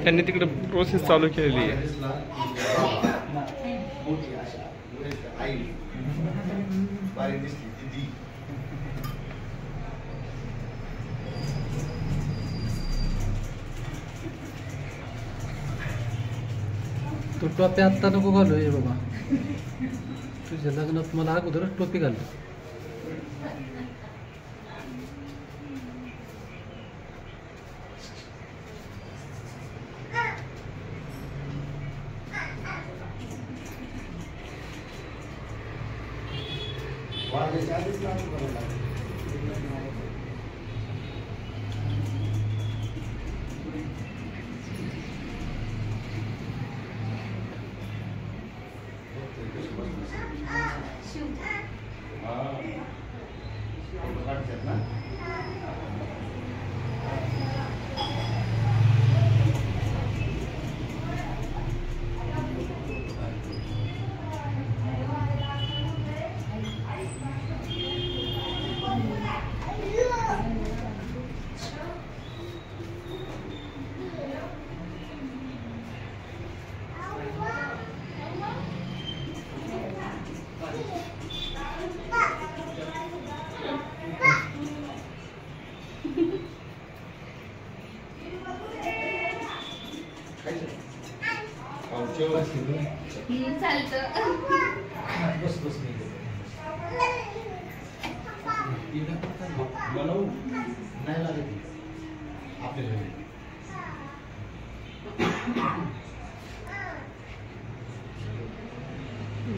त्यांनी तिकडे प्रोसेस चालू केलेली आहे. तू टोपी आत्ता नको घालू ये बाबा, तुझ्या लग्नात मला अगोदरच टोपी घालू.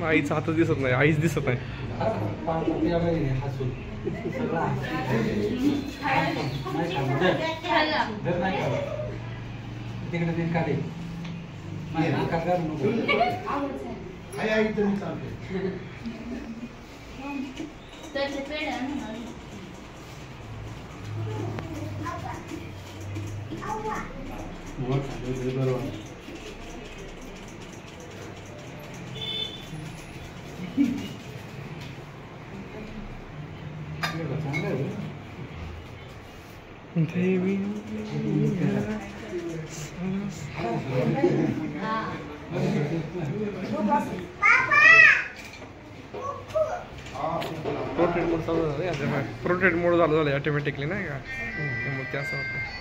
आईचा हातच दिसत नाही, आईच दिसत नाही. देवी प्रोटेक्ट मोड चालू झालं ऑटोमॅटिकली नाही का, मग ते असं होतं.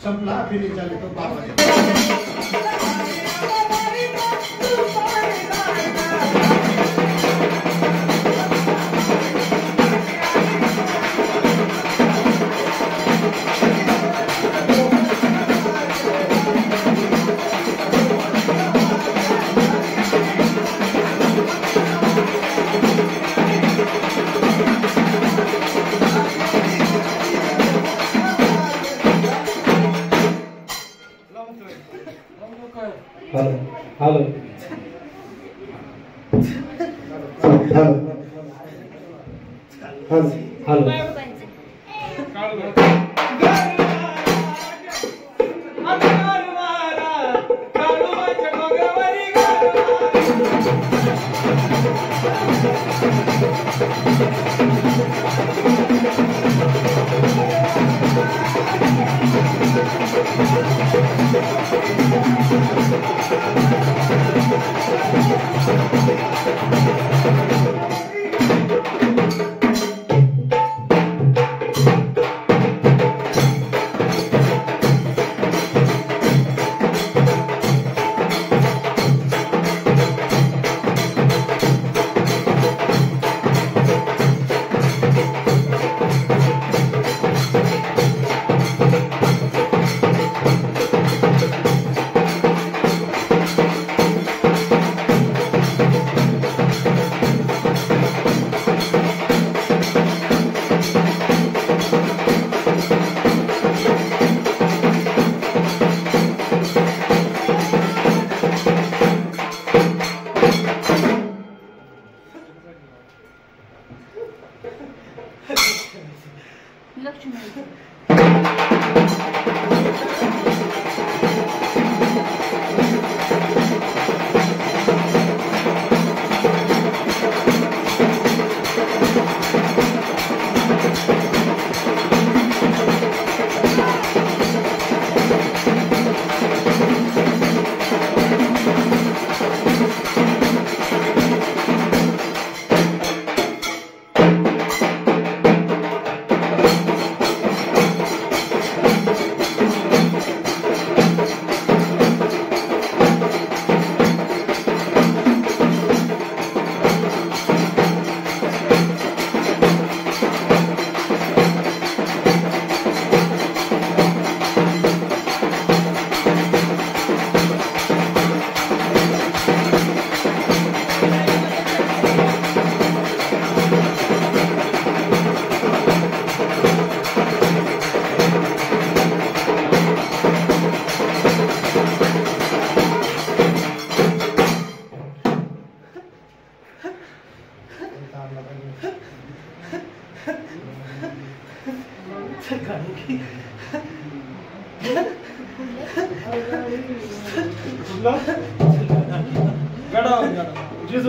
संपला फिर चाले तो बाबा hello hello hello hello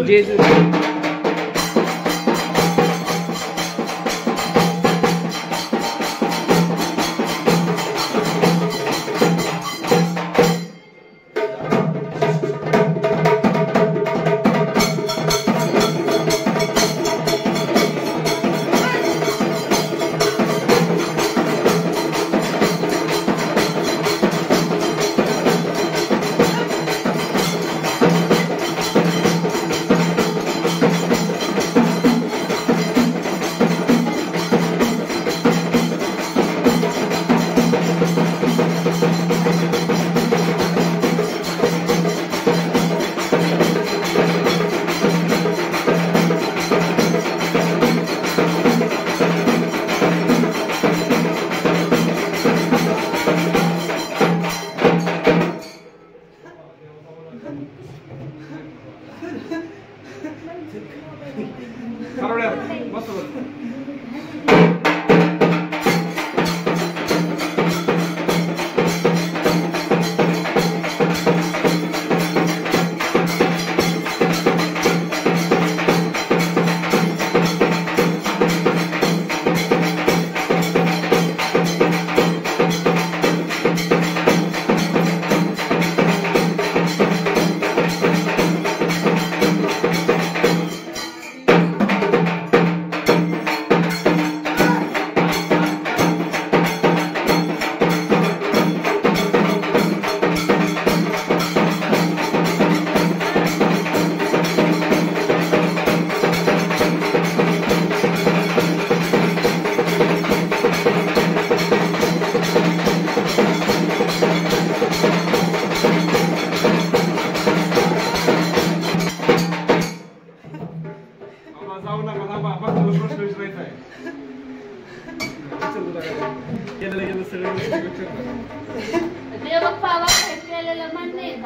Jesus.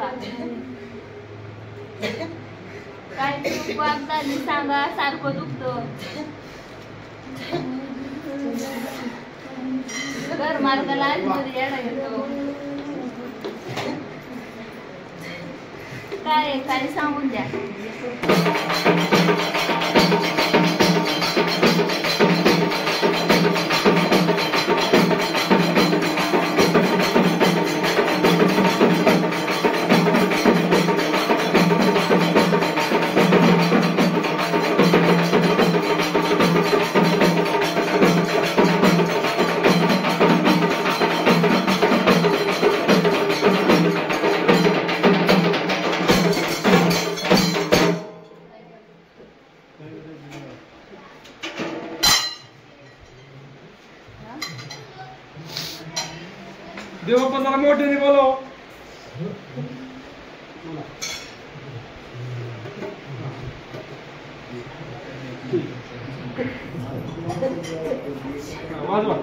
का काय चूक वागताना सांगा सारखं दुखतं घर मार्गाला आली तरी येडा येतो काय सांगून द्या देवप्पा जरा मोठ्याने बोलो वाजवा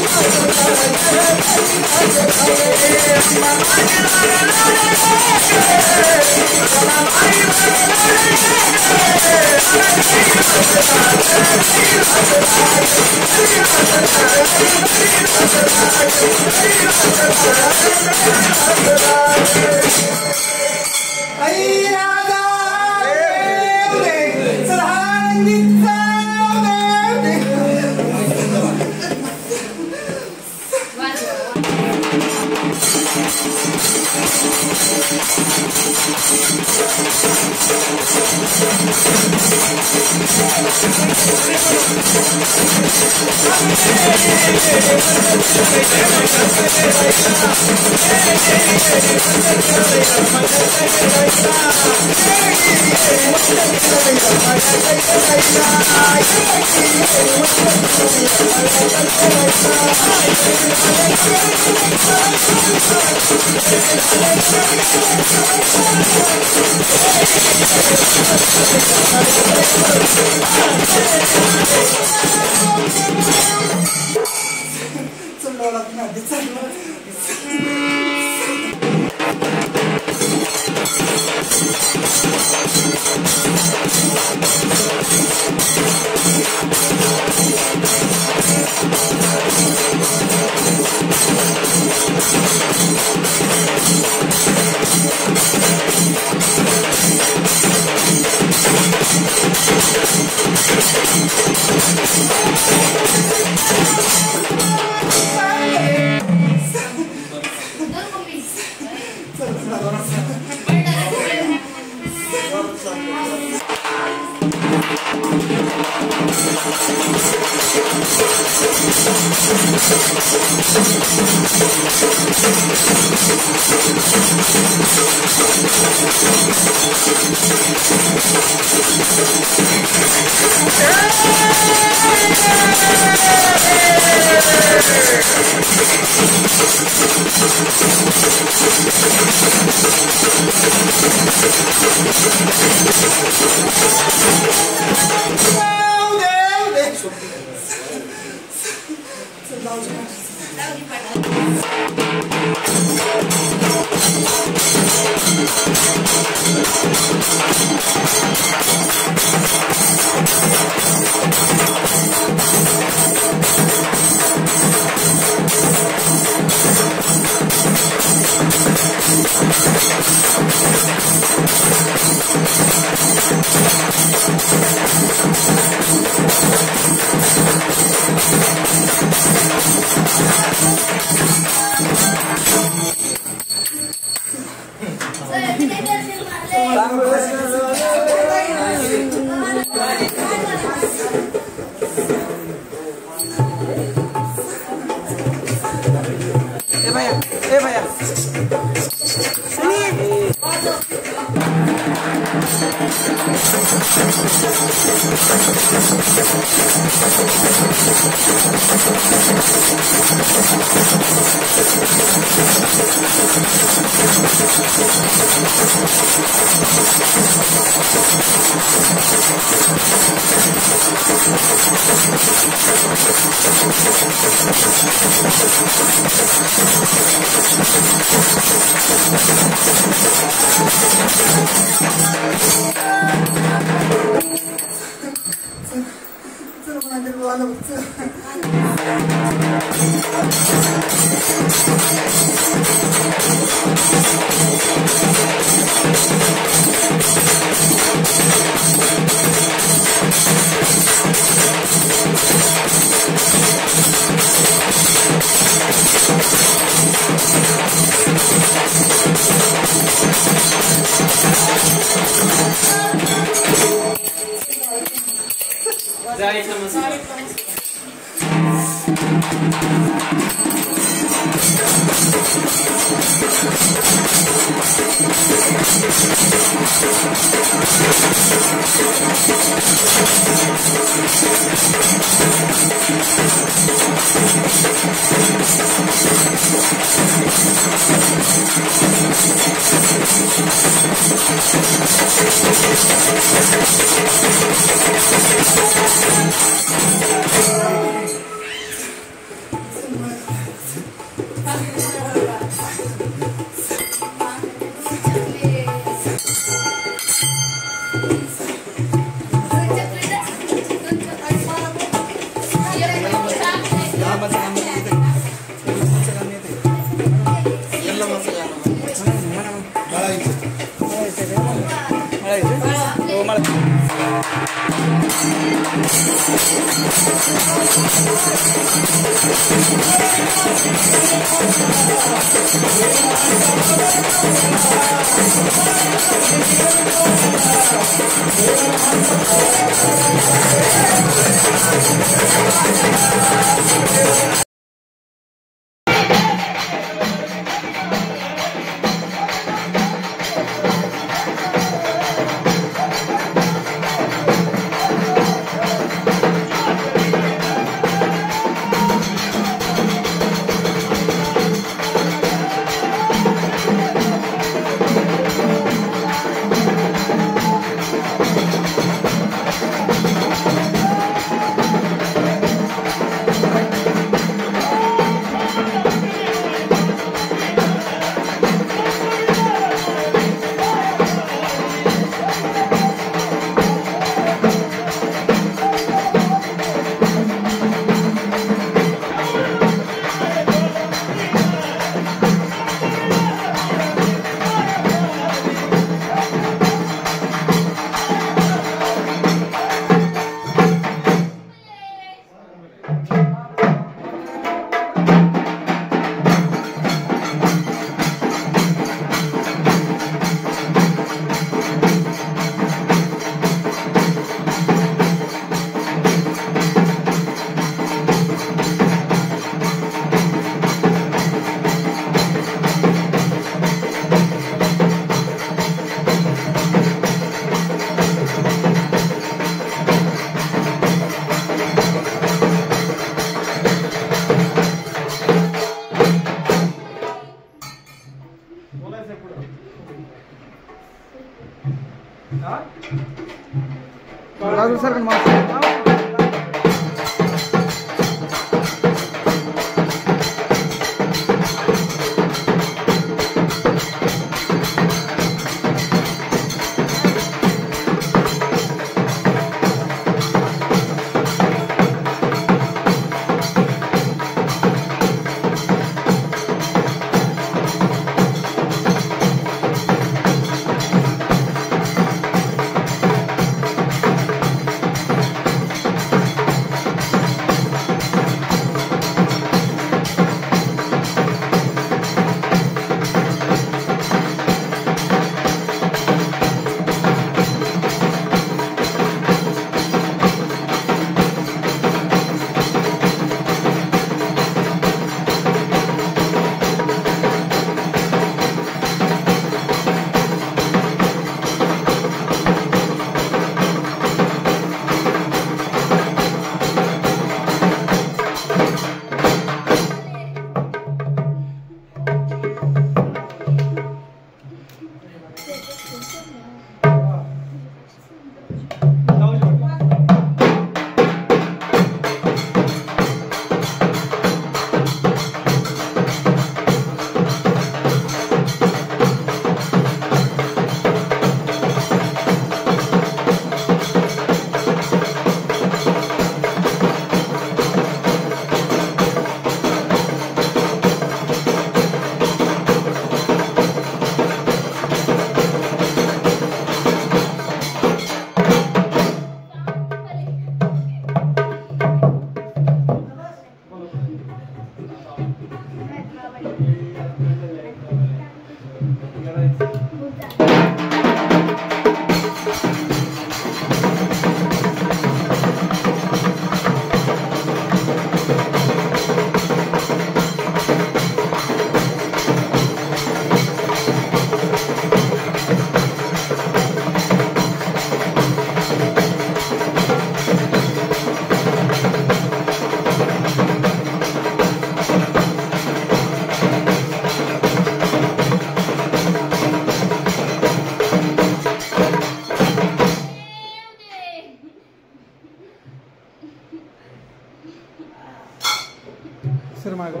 सर मागं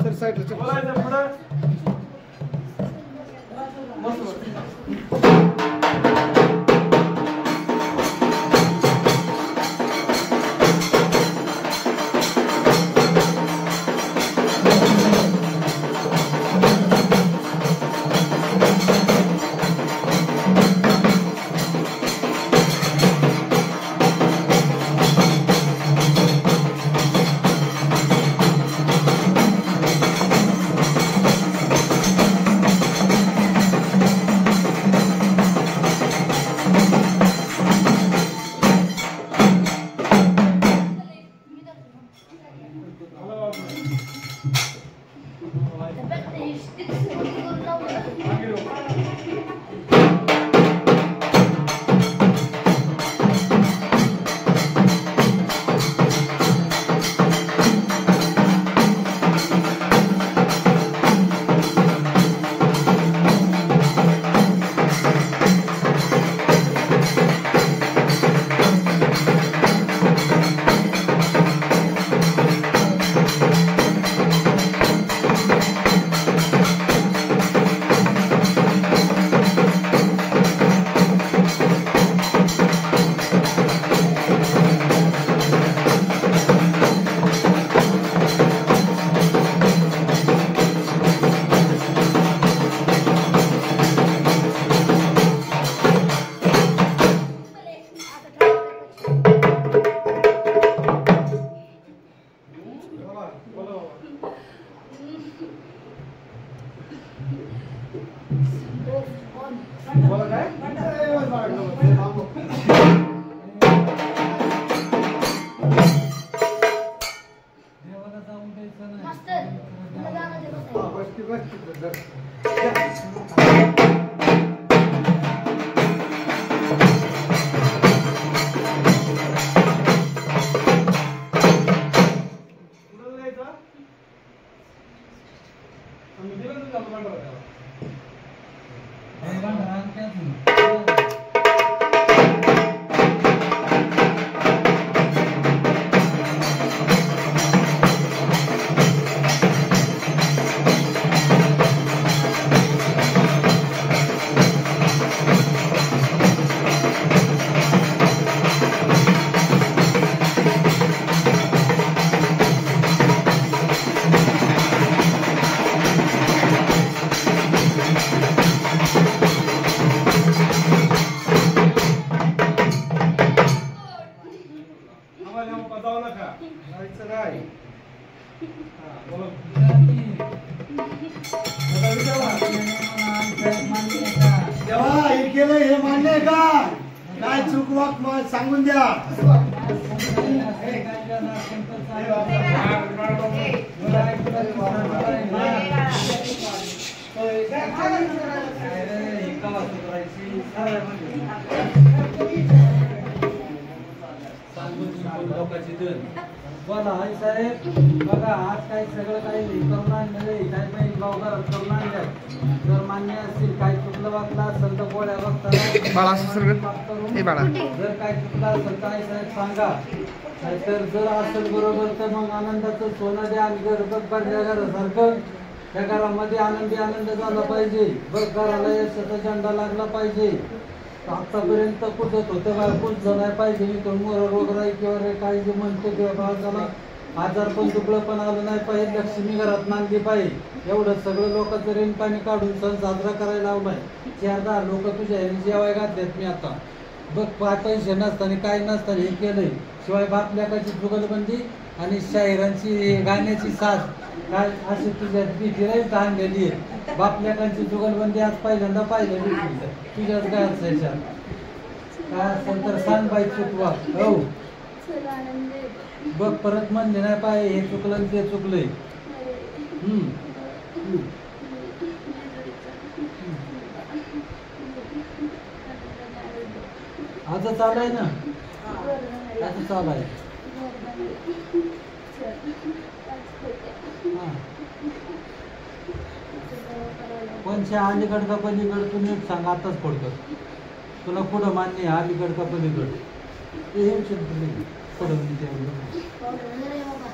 सर साईडला केलं हे मान्य आहे का? काय चुकवाक सांगून द्या. बोला आई साहेब बघा आज काही सगळं काही करून आणलेलं काय काही गावघरात करून आणल्या जर मान्य असतील काही चुकलं वागलं असेल तर गोळ्या बघताना बाळा असं सगळं हे बाळा जर काही चुकलं असेल तर आई साहेब सांगा नाहीतर जर असेल बरोबर तर मग आनंदाचं सोनं द्या आणि घर बघ भरल्या घरासारखं त्या घरामध्ये आनंदी आनंद झाला पाहिजे बघ घराला यशाचा झेंडा लागला पाहिजे आतापर्यंत कुठत होतं काय कुठ नाही पाहिजे मी तो मोर रोगराई किंवा काही जे म्हणतो किंवा बाळाला आजार पण दुखलं पण आलं नाही पाहिजे लक्ष्मी घरात नांदली पाहिजे एवढं सगळं लोकांचं रेन पाणी काढून सण साजरा करायला लावलाय 4-10 लोक तुझ्या जेवाय घातल्यात मी आता बघ पैसे नसताना काय नसताना हे केलंय शिवाय बापल्याकाची जुगलबंदी आणि शाहिरांची गाण्याची साथ काय अशी तुझ्या भीतीला आणलेली आहे बापल्याकांची जुगलबंदी आज पहिल्यांदा पाहिलेली तुझ्याच गायच्या काय असेल तर सांग बाई चुकवा हो बघ परत म्हणले नाही पाहिजे हे चुकलं ते चुकलंय आता चालू आहे ना आता चालू आहे कोणच्या अलीकड का पलीकड तू नीट सांग आताच पडतो तुला पुढं मान्य आहे अलीकड का पलीकड ते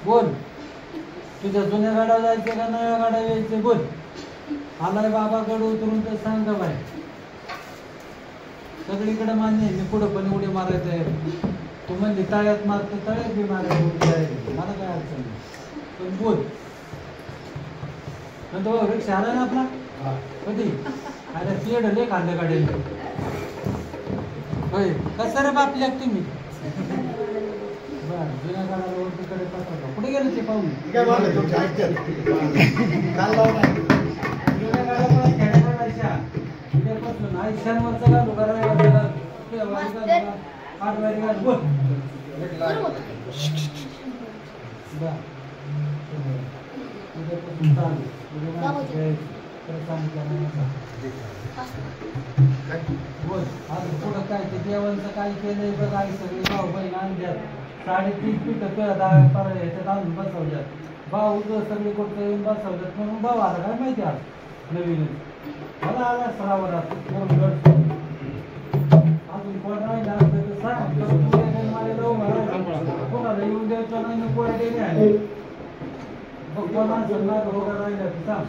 बोल तुझ्या जुन्या गाड्या जायचे का नव्या गाड्या यायचे बोल आलाय बाबाकडे उतरून तर सांग का बाय सगळीकडे मान्य आहे मी पुढं पण उडी मारायचं आहे तू म्हणजे तळ्यात मारतो तळ्यात बी मारायचं मला काय अडचण नाही पण बोल तो रिक्षा आला ना आपला कधी अरे पेढले खाल्ले गाडी होय कसं रे बापल्या तुम्ही बरं जुन्या गाड्याला वरतीकडे पाठवतो कुठे गेले ते पाहून जुन्या गाड्या मला खेड्या काढायच्या उद्यापासून आयुष्यांवरचं घालू करायला आठवारी घाल बोल उद्यापासून चालू बोल आज पुढं काय ते देवांचं काय केलंय बघ आई सगळे भाऊ बहीण आणल्यात 3.5 फीट ह्याच्यात आणून बसवल्यात भाऊ सगळे कुठं येऊन बसवल्यात म्हणून भाऊ आला काय माहिती आज नवीन मला आला श्रावणात अजून कोण राहिला असतं तर सांग कोणाला येऊन द्यायचं नाही कोण गेले आहे बघ कोणा सल्ला रोगा राहिला तर सांग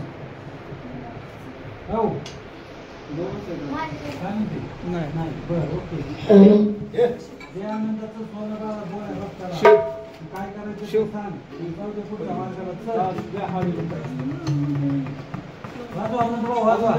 हो नाही बरं ओके जे आनंदाचं सोनं काय करायचं सांग पुढच्या मार्गाला वाजवा आनंद भाऊ वाजवा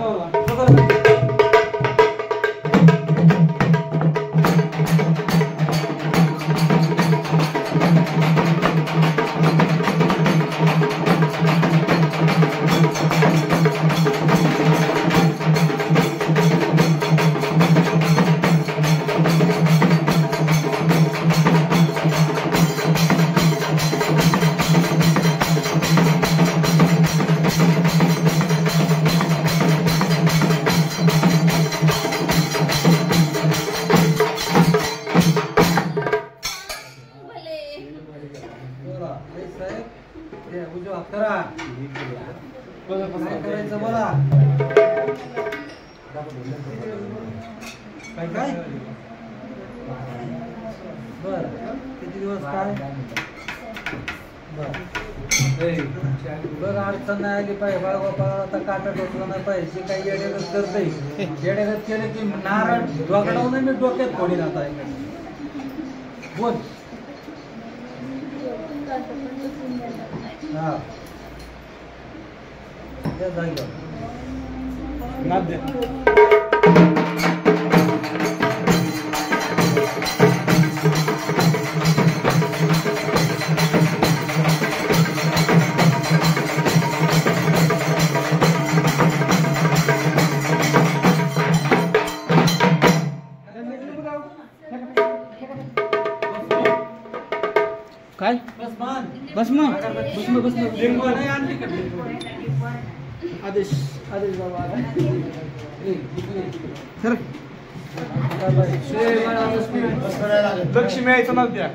काय करायचं बोला काय बर किती दिवस काय बघ अडचण नाही आली पाहिजे बाळगोपाळाला आता काटा टोचला नाही पाहिजे जे काही येडेगत करते येडेगत केलं की नारळ डोकडावून मी डोक्यात फोडीन आता बोल हा त्या जागेवर लिंबू नाही आणली का? आदेश आदेश बाबा लक्ष्मी यायचं नव्हत्या